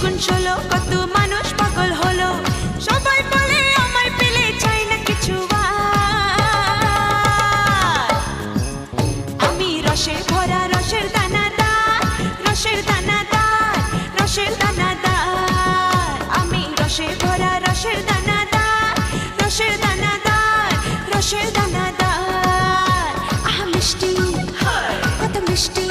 গুণ 16 কত মানুষ পাগল হলো সবাই বলে আমায় পেলে চাই না কিছু আর আমি রসে ভরা রসের দানাদার রসের দানাদার রসের দানাদার আমি রসে ভরা রসের দানাদার রসের দানাদার রসের দানাদার আহা মিষ্টি কত মিষ্টি